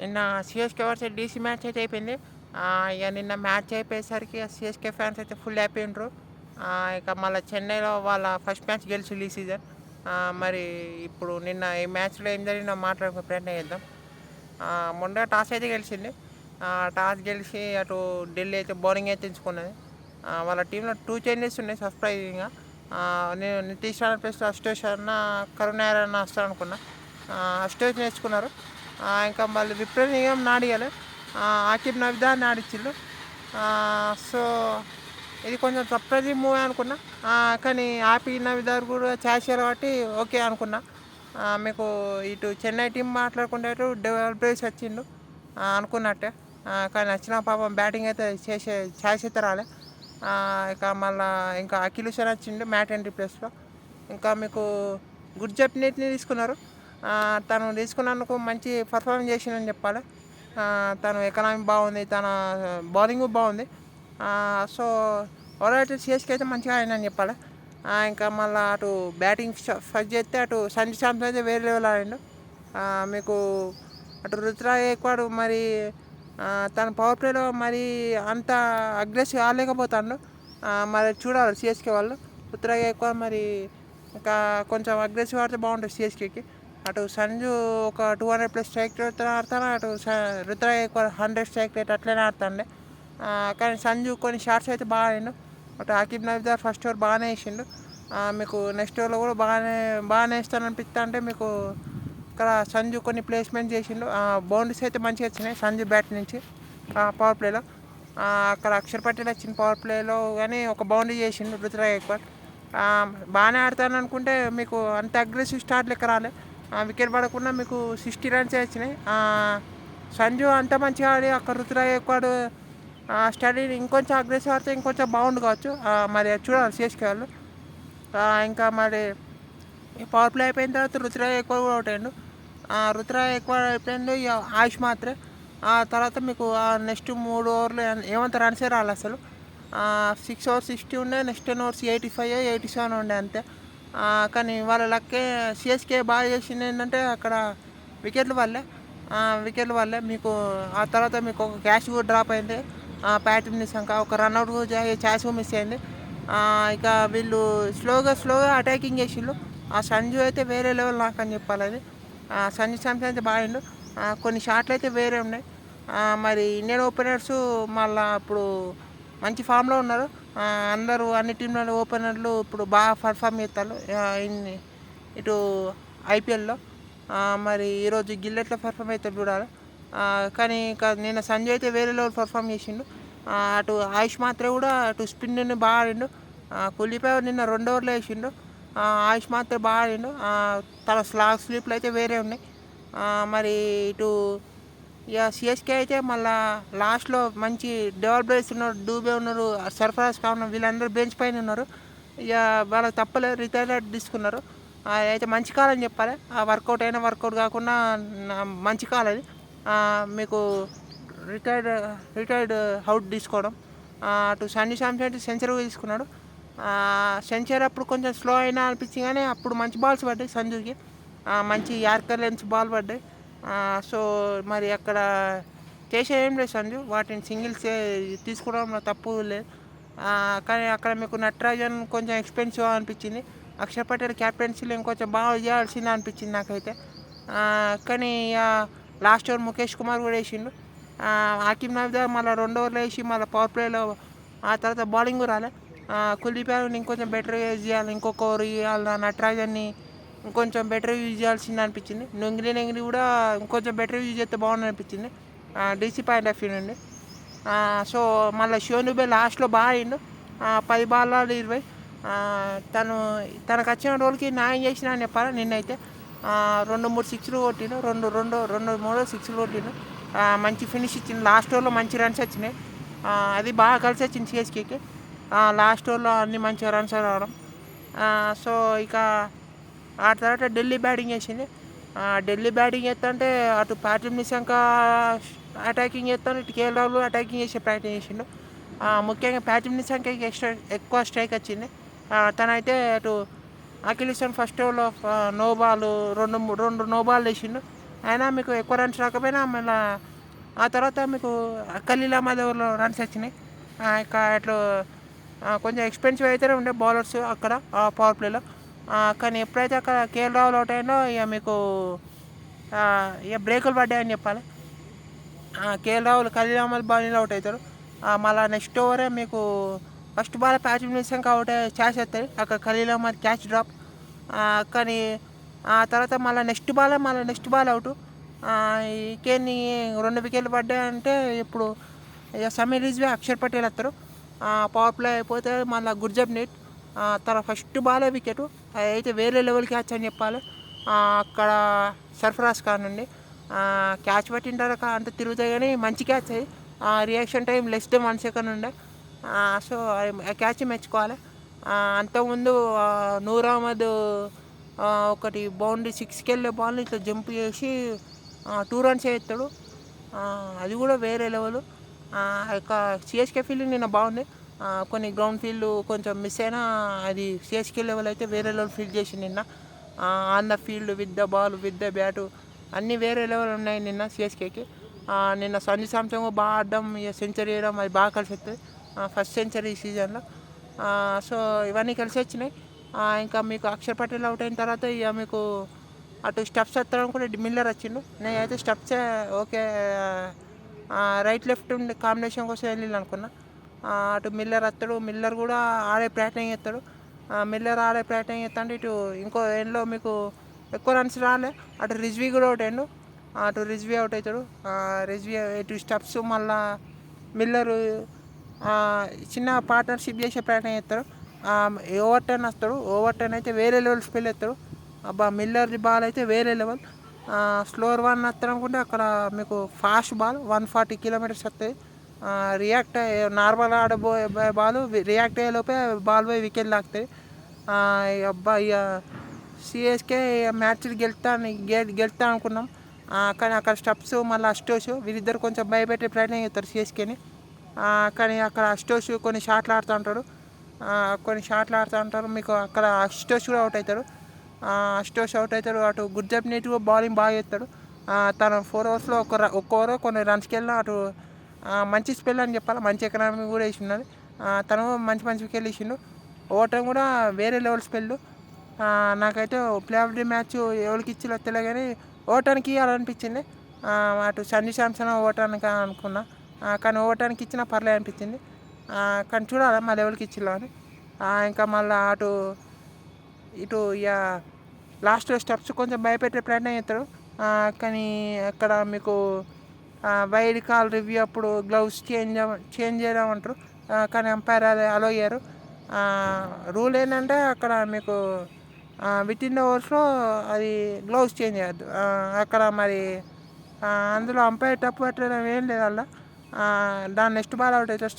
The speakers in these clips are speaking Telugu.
నిన్న సీఎస్‌కే వర్సెస్ డీసీ మ్యాచ్ అయితే అయిపోయింది. ఇక నిన్న మ్యాచ్ అయిపోయేసరికి సీఎస్‌కే ఫ్యాన్స్ అయితే ఫుల్ హ్యాపీ ఉండ్రు. ఇక మళ్ళా చెన్నైలో వాళ్ళ ఫస్ట్ మ్యాచ్ గెలిచిల్లు ఈ సీజన్. మరి ఇప్పుడు నిన్న ఈ మ్యాచ్‌లో ఏం జరిగిందో మాట్లాడుకునే ప్రయత్నం చేద్దాం. మొండగా టాస్ అయితే గెలిచింది. టాస్ గెలిచి అటు ఢిల్లీ అయితే బౌలింగ్ అయితే ఎంచుకున్నది. వాళ్ళ టీంలో 2 చేంజెస్ ఉన్నాయి సర్ప్రైజింగ్‌గా. నేను నితీష్ రాణా ప్లేస్‌లో అశుతోష్ అన్న, కరుణాకర్ అన్న వస్తారనుకున్నా. అశుతోష్ నేర్చుకున్నారు. ఇంకా మళ్ళీ విప్రజీయం నాడియాలి. ఆకిబ్ నవిదాన్ని ఆడిచ్చిళ్ళు. సో ఇది కొంచెం సర్ప్రైజింగ్ మూవీ అనుకున్నా. కానీ ఆపి నవిదార్ కూడా చేశారు కాబట్టి ఓకే అనుకున్నా. మీకు ఇటు చెన్నై టీం మాట్లాడుకుంటే డెవలపర్స్ వచ్చిండు అనుకున్నట్టే. కానీ వచ్చిన పాపం బ్యాటింగ్ అయితే చేసే ఛాయిస్ అయితే రాలే. ఇక మళ్ళా ఇంకా అఖిల్ హుసేన్ వచ్చిండు మ్యాట్ ఎంట్రీ ప్లేస్లో. ఇంకా మీకు గుర్జప్నీట్ని తీసుకున్నారు. తను తీసుకున్నందుకు మంచి పర్ఫార్మెన్స్ చేసిందని చెప్పాలి. తను ఎకనామీ బాగుంది, తన బౌలింగ్ బాగుంది. సో ఓవరాల్ సిఎస్కే అయితే మంచిగా ఆడిందని చెప్పాలి. ఇంకా మళ్ళీ అటు బ్యాటింగ్ ఫస్ట్ చేస్తే అటు సంజు శాంసన్ అయితే వేరే లెవెల్ ఆడిండు. మీకు అటు రుతురాజ్ గైక్వాడ్ మరి తన పవర్ ప్లేలో మరి అంత అగ్రెసివ్ ఆడలేకపోతాడు. మరి చూడాలి సిఎస్కే వాళ్ళు. రుతురాజ్ గైక్వాడ్ మరి ఇంకా కొంచెం అగ్రెసివ్ ఆడితే బాగుంటుంది సిఎస్కేకి. అటు సంజు ఒక 200+ స్ట్రైక్ రేట్ ఆడతాను, అటు రుతురాజ్ గైక్వాడ్ 100 స్ట్రైక్ రేట్ అట్లనే ఆడుతాండే. కానీ సంజు కొన్ని షాట్స్ అయితే బాగా ఆడిండు. అటు ఆకిబ్ నవిదార్ ఫస్ట్ ఓవర్ బాగానే వేసిండు. మీకు నెక్స్ట్ ఓవర్లో కూడా బాగానే వేస్తాననిపిస్తా అంటే మీకు ఇక్కడ సంజు కొన్ని ప్లేస్మెంట్ చేసిండు. బౌండరీస్ అయితే మంచిగా వచ్చినాయి సంజు బ్యాట్ నుంచి పవర్ ప్లేలో. అక్కడ అక్షర్ పటేల్ వచ్చిన పవర్ ప్లేలో కానీ ఒక బౌండరీ చేసిండు రుతురాజ్ గైక్వాడ్. బాగానే ఆడతాను అనుకుంటే మీకు అంత అగ్రెసివ్ స్టార్ట్ లెక్క రాలే. వికెట్ పడకుండా మీకు 60 రన్స్ వచ్చినాయి. సంజు అంత మంచిగా ఆడి అక్కడ రుతురాజ్ గైక్వాడ్ స్టడీ ఇంకొంచెం అగ్రెసివ్ ఆడితే ఇంకొంచెం బాగుండు కావచ్చు. మరి చూడాలి సిఎస్కే వాళ్ళు. ఇంకా మరి పవర్ ప్లే అయిపోయిన తర్వాత రుతురాజ్ గైక్వాడ్ కూడా అవుట్ అయ్యిండు. రుతురాజ్ గైక్వాడ్ అయిపోయిండు. ఇక ఆయుష్ మాత్రే. ఆ తర్వాత మీకు నెక్స్ట్ 3 ఓవర్లు ఏమంత రన్సే రాలి అసలు. 6 ఓవర్స్ 60 ఉండే, నెక్స్ట్ 10 ఓవర్స్ 85 87 ఉండే అంతే. కానీ వాళ్ళ లక్కే సిఎస్కే బాగా చేసింది ఏంటంటే అక్కడ వికెట్లు వల్లే మీకు ఆ తర్వాత మీకు ఒక క్యాచ్ కూడా డ్రాప్ అయింది. ప్యాటిమ్ నిశంక ఒక రన్అట్ ఛాన్స్ మిస్ అయింది. ఇక వీళ్ళు స్లోగా అటాకింగ్ చేసిండు. సంజు అయితే వేరే లెవెల్ నాకు అని చెప్పాలి. అది సంజు శాంసన్ అయితే బాగాండు. కొన్ని షాట్లు అయితే వేరే ఉన్నాయి. మరి ఇండియన్ ఓపెనర్స్ మళ్ళీ ఇప్పుడు మంచి ఫామ్లో ఉన్నారు. అందరూ అన్ని టీంలలో ఓపెనర్లు ఇప్పుడు బాగా పర్ఫామ్ చేస్తారు ఇటు ఐపీఎల్లో. మరి ఈరోజు గిల్ ఎట్లా పర్ఫామ్ అవుతాడు చూడాలి. కానీ ఇంకా నిన్న సంజు అయితే వేరే లెవెల్ పర్ఫామ్ చేసిండు. అటు ఆయుష్ మాత్రే కూడా అటు స్పిన్ని బాగా ఆడిండు. కుల్లిపోయి నిన్న 2 ఓవర్లు వేసిండు. ఆయుష్ మాత్రం బాగా ఆడిండు. తన స్లీప్లు అయితే వేరే ఉన్నాయి. మరి ఇటు ఇక సిఎస్కే అయితే మళ్ళీ లాస్ట్లో మంచి డెవలపర్స్ ఉన్నారు, డూబే ఉన్నారు, సర్ఫరాజ్ ఖాన్ వీళ్ళందరూ బెంచ్ పైన ఉన్నారు. ఇక వాళ్ళకి తప్పలేదు, రిటైర్డ్ తీసుకున్నారు. అయితే మంచి కాల్ అని చెప్పాలి. వర్కౌట్ అయినా వర్కౌట్ కాకుండా మంచి కాల్ అది. మీకు రిటైర్డ్ అవుట్ తీసుకోవడం. అటు సంజు శాంసన్ అయితే సెంచరీ తీసుకున్నాడు. సెంచరీ అప్పుడు కొంచెం స్లో అయినా అనిపించింది కానీ అప్పుడు మంచి బాల్స్ పడ్డాయి సంజుకి. మంచి యార్కర్ లెన్స్ బాల్ పడ్డాయి. సో మరి అక్కడ చేసే ఏం లేదు సంజు, వాటిని సింగిల్స్ తీసుకోవడంలో తప్పు లేదు. కానీ అక్కడ మీకు నటరాజన్ కొంచెం ఎక్స్పెన్సివ్ అనిపించింది. అక్షర్ పటేల్ క్యాప్టెన్సీలో ఇంకొంచెం బాగా చేయాల్సిందే అనిపించింది నాకైతే. కానీ లాస్ట్ ఓవర్ ముఖేష్ కుమార్ కూడా వేసిండు. ఆకిబ్ నవిదార్ మళ్ళీ 2 ఓవర్లు వేసి మళ్ళీ పవర్ ప్లేలో ఆ తర్వాత బౌలింగ్ రాలే. కుల్దీప్ ఇంకొంచెం బెటర్ యూజ్ చేయాలి, ఇంకొక ఓవర్ ఇవ్వాలి. నటరాజన్ని ఇంకొంచెం బెటర్ యూజ్ చేయాల్సింది అనిపించింది. నెంగిరి కూడా ఇంకొంచెం బెటర్ యూజ్ చేస్తే బాగుంది అనిపించింది డీసీ పాయింట్ ఆఫ్ వ్యూ నుండి. సో మళ్ళీ శివన్ దుబే లాస్ట్లో బాగా ఆడిండు. 10 బాల్లో 20. తనకు వచ్చిన రోల్కి న్యాయం చేసిన అని చెప్పాలి. నిన్నైతే 2-3 సిక్స్లు కొట్టిండు. 2-3 సిక్స్లు కొట్టిండు. మంచి ఫినిష్ ఇచ్చింది. లాస్ట్ ఓవర్లో మంచి రన్స్ వచ్చినాయి. అది బాగా కలిసి వచ్చింది సిఎస్కేకి. లాస్ట్ ఓవర్లో అన్ని మంచిగా రన్స్ రావడం. సో ఇక ఆ తర్వాత ఢిల్లీ బ్యాటింగ్ వేసింది. ఢిల్లీ బ్యాటింగ్ చేస్తుంటే అటు ప్యాట్రిక్ నిశంక అటాకింగ్ చేస్తాను, ఇటు కేఎల్ రాహుల్ అటాకింగ్ చేసే ప్రయత్నం చేసిండు. ముఖ్యంగా ప్యాట్రిక్ నిశంకకి ఎక్కువ స్ట్రైక్ వచ్చింది. తనైతే అటు అఖిల్ హుసేన్ ఫస్ట్ ఓవర్లో 2 నో బాల్ వేసిండు. అయినా మీకు ఎక్కువ రన్స్ రాకపోయినా మళ్ళీ ఆ తర్వాత మీకు ఖలీల్ అహ్మద్ ఓవర్లో రన్స్ వచ్చినాయి. ఇక ఇట్లా కొంచెం ఎక్స్పెన్సివ్ అయితేనే ఉండే బౌలర్స్ అక్కడ పవర్ ప్లేలో. కానీ ఎప్పుడైతే అక్కడ కేఎల్ రాహుల్ అవుట్ అయిందో ఇక మీకు ఇక బ్రేకులు పడ్డాయని చెప్పాలి. కేఎల్ రాహుల్ ఖలీల్ అహ్మద్ బౌలింగ్లో అవుట్ అవుతారు. మళ్ళీ నెక్స్ట్ ఓవరే మీకు first ball patch missing out catch వస్తుంది. అక్కడ ఖలీల్ అహ్మద్ క్యాచ్ డ్రాప్. కానీ ఆ తర్వాత నెక్స్ట్ బాల్ అవుట్. ఈ కేన్ని 2 వికెట్లు పడ్డాయంటే ఇప్పుడు ఇక సమీర్ రిజ్వీ, అక్షర్ పటేల్ వస్తారు. పవర్ ప్లే అయిపోతే మళ్ళీ గుర్జప్నీత్ తన ఫస్ట్ బాలే వికెట్. అయితే వేరే లెవెల్ క్యాచ్ అని చెప్పాలి. అక్కడ సర్ఫరాజ్ ఖాన్ నుండి క్యాచ్ పట్టింటారు అంత తిరుగుతాయి కానీ మంచి క్యాచ్ అది. Reaction time less than 1 second ఉండే. సో ఆ క్యాచ్ మెచ్చుకోవాలి. అంతకుముందు నూర్ అహ్మద్ ఒకటి బౌండరీ 6కి వెళ్ళే బాల్ని ఇట్లా జంప్ చేసి 2 రన్స్ వేస్తాడు. అది కూడా వేరే లెవెల్. ఇక సిఎస్కే ఫీల్డింగ్ నిన్న బాగుంది. కొన్ని గ్రౌండ్ ఫీల్డ్ కొంచెం మిస్ అయినా అది సిఎస్కే లెవెల్ అయితే వేరే లెవెల్ ఫీల్డ్ చేసి నిన్న. On the field with the ball with the bat అన్నీ వేరే లెవెల్ ఉన్నాయి నిన్న సిఎస్కేకి. నిన్న సంజు శాంసంగ్ బాగా ఆడడం, సెంచరీ వేయడం అది బాగా కలిసి వస్తుంది. ఫస్ట్ సెంచరీ ఈ సీజన్లో. సో ఇవన్నీ కలిసి వచ్చినాయి. ఇంకా మీకు అక్షర్ పటేల్ అవుట్ అయిన తర్వాత ఇక మీకు అటు స్టెప్స్ వస్తాడు కూడా మిల్లర్ వచ్చిండు. నేనైతే స్టెప్సే ఓకే రైట్ లెఫ్ట్ ఉండి కాంబినేషన్ కోసం వెళ్ళిండు అనుకున్నా. అటు మిల్లర్ వస్తాడు. మిల్లర్ కూడా ఆడే ప్రయత్నం చేస్తాడు. మిల్లర్ ఆడే ప్రయత్నం చేస్తాడు. ఇటు ఇంకో ఎండ్లో మీకు ఎక్కువ రన్స్ రాలే. అటు రిజ్వీ కూడా అవుట్ అయ్యిండు. అటు రిజ్వీ అవుట్ అవుతాడు. రిజ్వీ ఇటు స్టెప్స్ మళ్ళా మిల్లరు చిన్న పార్ట్నర్షిప్ చేసే ప్రయత్నం చేస్తాడు. ఓవర్ టర్న్ వస్తాడు. ఓవర్ టర్న్ అయితే వేరే లెవెల్ స్పెల్ ఎత్తాడు. మిల్లర్ బాల్ అయితే వేరే లెవెల్. స్లోవర్ వన్ వస్తాడు అనుకుంటే అక్కడ మీకు ఫాస్ట్ బాల్ 140 కిలోమీటర్స్ వస్తుంది. రియాక్ట్ నార్మల్ ఆడబోయే బాల్ రియాక్ట్ అయ్యేలోపే బాల్ పోయి వికెట్ లాగుతాయి. ఇక సిఎస్కే మ్యాచ్లు గెలుస్తా అనుకున్నాం. కానీ అక్కడ స్టెప్స్ మళ్ళీ అస్టోష్ వీరిద్దరు కొంచెం భయపెట్టే ప్రయత్నం చేస్తారు సిఎస్కేని. కానీ అక్కడ అస్టోష్ కొన్ని షాట్లు ఆడుతూ ఉంటారు. మీకు అక్కడ అస్టోష్ కూడా అవుట్ అవుతాడు. అటు గుర్జప్నీత్ బౌలింగ్ బాగా చేస్తాడు. తను 4 ఓవర్స్లో ఒక్క ఓవర్ కొన్ని రన్స్కి వెళ్ళినా అటు మంచి స్పెల్ అని చెప్పాలి. మంచి ఎకనామీ కూడా వేసి ఉన్నది. తను మంచి వికెట్లు వేసిండు. ఓవర్ కూడా వేరే లెవెల్ స్పెల్. నాకైతే ప్లే ఆఫ్ ది మ్యాచ్ ఎవరికి ఇచ్చిలో తెలియదు కానీ ఓవటానికి ఇవ్వాలనిపించింది. అటు సంజు శాంసన్ ఓవటానికి అనుకున్నా. కానీ ఓవటానికి ఇచ్చినా పర్లేదు అనిపించింది. కానీ చూడాలి మళ్ళీ ఎవరికి ఇచ్చిలో అని. ఇంకా మళ్ళీ ఇటు ఇక లాస్ట్ స్టెప్స్ కొంచెం భయపెట్టే ప్రయత్నం చేస్తాడు. కానీ అక్కడ మీకు వైడ్ కాల్ రివ్యూ అప్పుడు గ్లౌస్ చేంజ్ చేయడం అంటారు. కానీ అంపైర్ అది అలో అయ్యారు. రూల్ ఏంటంటే అక్కడ మీకు విత్ ఇన్ ద ఓవర్స్లో అది గ్లౌస్ చేంజ్ చేయద్దు. అక్కడ మరి అందులో అంపైర్ తప్పు పెట్టడం ఏం లేదు అలా. దాని నెక్స్ట్ బాల్ అవుట్ అవుతారు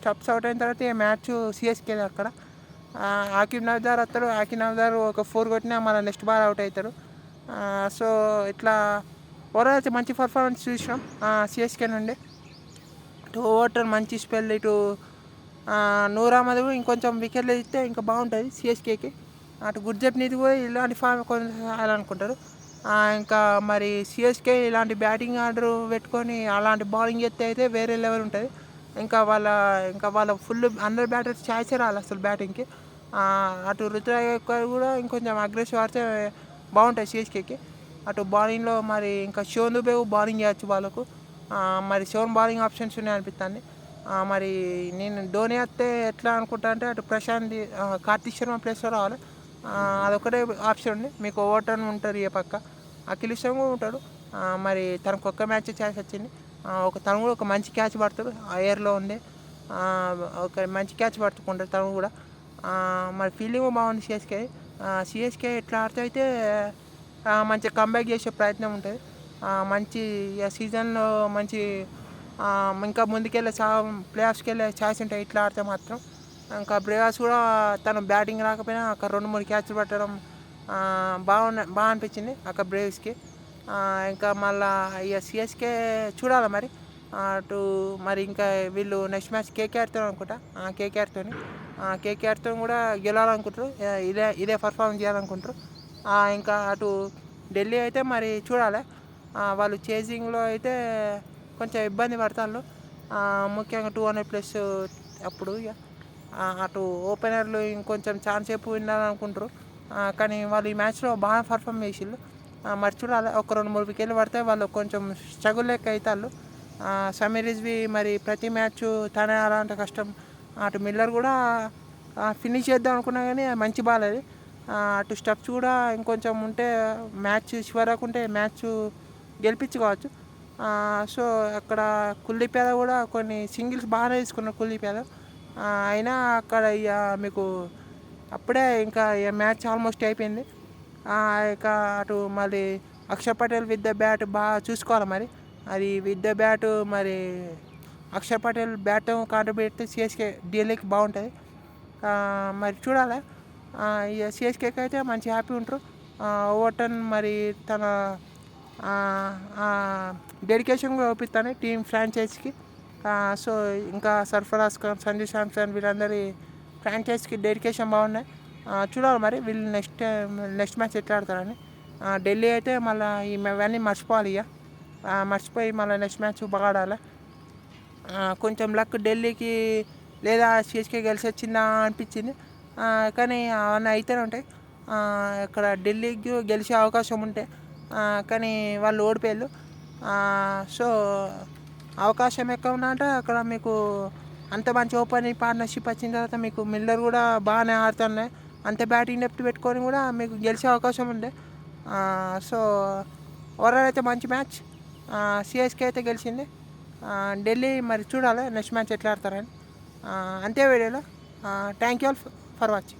స్టెప్స్ అవుట్ అయిన తర్వాత ఈ మ్యాచ్ సిఎస్కే అక్కడ. ఆకిబ్ నవ్దార్ వస్తాడు. ఆకిబ్ నవ్దార్ ఒక 4 కొట్టినా మళ్ళీ నెక్స్ట్ బాల్ అవుట్ అవుతాడు. సో ఇట్లా ఓవరాల్ అయితే మంచి పర్ఫార్మెన్స్ చూసినాం సిఎస్కే నుండి. ఇటు ఓవర్ మంచి స్పెల్. ఇటు నూర్ అహ్మద్ ఇంకొంచెం వికెట్లు ఇస్తే ఇంకా బాగుంటుంది సిఎస్కేకి. అటు గుర్జప్నీత్ కూడా ఇలాంటి ఫామ్ కొనసాగాలనుకుంటారు. ఇంకా మరి సిఎస్కే ఇలాంటి బ్యాటింగ్ ఆర్డర్ పెట్టుకొని అలాంటి బౌలింగ్ చేస్తే అయితే వేరే లెవెల్ ఉంటుంది. ఇంకా వాళ్ళ ఫుల్ అందరు బ్యాటర్స్ ఛాయిసే రాలి అసలు బ్యాటింగ్కి. అటు రుతురాజ్ కూడా ఇంకొంచెం అగ్రెసివ్ ఆడితే బాగుంటుంది సిఎస్కేకి. అటు బౌలింగ్లో మరి ఇంకా శివన్ దుబే బౌలింగ్ చేయొచ్చు వాళ్ళకు. మరి 7 బౌలింగ్ ఆప్షన్స్ ఉన్నాయనిపిస్తుంది. మరి నేను ధోని వస్తే ఎట్లా అనుకుంటా అంటే అటు ప్రశాంత్ కార్తిక్ శర్మ ప్లేస్లో రావాలి. అదొకటే ఆప్షన్ ఉంది. మీకు ఓవర్ టర్న్ ఉంటారు ఏ పక్క. అఖిల్ శర్మ ఉంటాడు. మరి తనకు ఒక్క మ్యాచ్ ఛాన్స్ వచ్చింది. తను కూడా ఒక మంచి క్యాచ్ పడతాడు. ఎయిర్లో ఉంది. ఒక మంచి క్యాచ్ పట్టుకుంటాడు తను కూడా. మరి ఫీల్డింగ్ బాగుంది సిఎస్కే ఎట్లా ఆడితే అయితే మంచి కంబ్యాక్ చేసే ప్రయత్నం ఉంటుంది. మంచి సీజన్లో మంచి ఇంకా ముందుకెళ్ళే ప్లే ఆఫ్స్కి వెళ్ళే ఛాయిస్ ఉంటాయి ఇట్లా ఆడితే మాత్రం. ఇంకా బ్రేవాస్ కూడా తను బ్యాటింగ్ రాకపోయినా అక్కడ 2-3 క్యాచ్లు పట్టడం బాగా అనిపించింది అక్కడ బ్రేవ్స్కి. ఇంకా మళ్ళీ ఇక సిఎస్కే చూడాలి మరి. అటు మరి ఇంకా వీళ్ళు నెక్స్ట్ మ్యాచ్ కేకేఆర్తో అనుకుంటా. కేకేఆర్తో కూడా గెలవాలనుకుంటారు. ఇదే పర్ఫార్మెన్స్ చేయాలనుకుంటారు. ఇంకా అటు ఢిల్లీ అయితే మరి చూడాలి. వాళ్ళు చేజింగ్లో అయితే కొంచెం ఇబ్బంది పడతారు. ముఖ్యంగా 200+ అప్పుడు ఇక అటు ఓపెనర్లు ఇంకొంచెం ఛాన్స్ సేపు వినాలనుకుంటారు. కానీ వాళ్ళు ఈ మ్యాచ్లో బాగా పర్ఫామ్ చేసిళ్ళు. మరి చూడాలి, ఒక 2-3 వికెట్లు పడితే వాళ్ళు కొంచెం స్ట్రగుల్ లెక్క అవుతారు. సమీర్ రిజ్వీ మరి ప్రతి మ్యాచ్ తనే ఆడాలంటే కష్టం. అటు మిల్లర్ కూడా ఫినిష్ చేద్దాం అనుకున్నా కానీ మంచి బాల్ అది. అటు స్టెప్స్ కూడా ఇంకొంచెం ఉంటే మ్యాచ్ చివరకు ఉంటే మ్యాచ్ గెలిపించుకోవచ్చు. సో అక్కడ కుల్దీప్ యాదవ్ కూడా కొన్ని సింగిల్స్ బాగానే తీసుకున్నారు కుల్దీప్ యాదవ్. అయినా అక్కడ ఇక మీకు అప్పుడే ఇంకా మ్యాచ్ ఆల్మోస్ట్ అయిపోయింది. ఇక అటు మళ్ళీ Akshar Patel with the bat బాగా చూసుకోవాలి. మరి అది విత్ ద బ్యాట్ మరి Akshar Patel bat contribute CSK ఢిల్లీకి బాగుంటుంది. మరి చూడాలి. ఇక సిఎస్కేకి అయితే మంచి హ్యాపీ ఉంటారు. ఓవర్టన్ మరి తన డెడికేషన్ కూడా చూపిస్తాను టీమ్ ఫ్రాంచైజ్కి. సో ఇంకా సర్ఫరాజ్ ఖాన్, సంజు శాంసన్ వీళ్ళందరి ఫ్రాంచైజ్కి డెడికేషన్ బాగున్నాయి. చూడాలి మరి వీళ్ళు నెక్స్ట్ మ్యాచ్ ఎట్లా ఆడతారని. ఢిల్లీ అయితే మళ్ళీ ఇవన్నీ మర్చిపోవాలి. ఇక మర్చిపోయి మళ్ళీ నెక్స్ట్ మ్యాచ్ బాగా ఆడాలి. కొంచెం లక్ ఢిల్లీకి లేదా సిఎస్కే గెలిచి వచ్చిందా అనిపించింది. కానీ అవన్నీ అయితేనే ఉంటాయి. ఇక్కడ ఢిల్లీకి గెలిచే అవకాశం ఉంటే కానీ వాళ్ళు ఓడిపోయారు. సో అవకాశం ఎక్కువ ఉన్నా అంటే అక్కడ మీకు అంత మంచి ఓపెనింగ్ పార్ట్నర్షిప్ వచ్చిన తర్వాత మీకు మిల్లర్ కూడా బాగానే ఆడుతున్నాయి. అంత బ్యాటింగ్ డెప్త్ పెట్టుకొని కూడా మీకు గెలిచే అవకాశం ఉండే. సో ఓవరాల్ అయితే మంచి మ్యాచ్. సిఎస్కే అయితే గెలిచింది. ఢిల్లీ మరి చూడాలి నెక్స్ట్ మ్యాచ్ ఎట్లా ఆడతారని. అంతే వీడియోలో. Thank you all for watching.